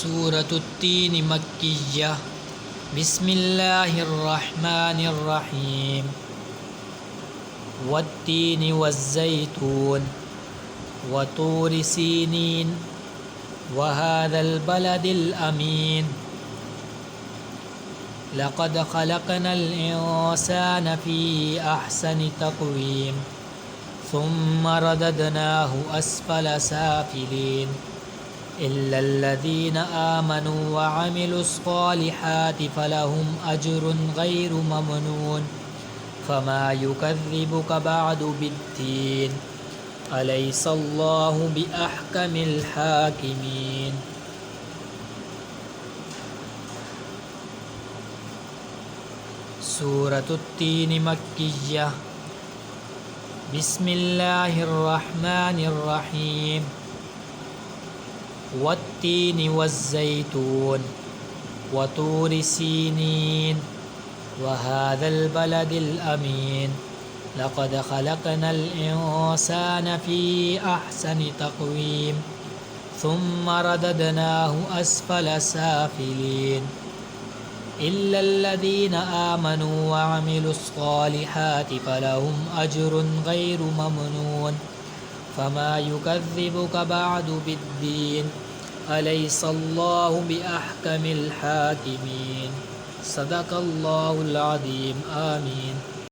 सूरतुत्तीन मक्किय्या बिस्मिल्लाहिर्रहमानिर्रहीम वत्तीन वज़्ज़ैतून वतूरि सीनीन वहाज़ल बलदिल अमीन लक़द ख़लक़नल इंसान फ़ी अहसनि तक़वीम सुम्मा रददनाहु अस्फ़ल साफ़िलीन इल्लल्लज़ीना आमनू व अमिलुस्सॉलिहाति फ़लहुम अज्रुन ग़ैरु ममनून फ़मा युकज़्ज़िबुक बअदु बिद्दीन अलैहिस्सल्लाहु बिअहकमिल हाकिमीन। सूरतुत्तीन मक्किय्या बिस्मिल्लाहिर्रहमानिर्रहीम वत्तीन वज़्ज़ैतून वतूरि सीनीन वहाज़ल बलदिल अमीन लक़द ख़लक़नल इंसान फ़ी अहसनि तक़वीम सुम्मा रददनाहु अस्फ़ल साफ़िलीन इल्लल्लज़ीना आमनू व अमिलुस्सॉलिहाति फ़लहुम अज्रुन ग़ैरु ममनून फ़मा युकज़्ज़िबुक बअदु बिद्दीन अलैहिस्सल्लाहु बिअहकमिल हाकिमीन। सदक़ल्लाहुल अज़ीम। आमीन।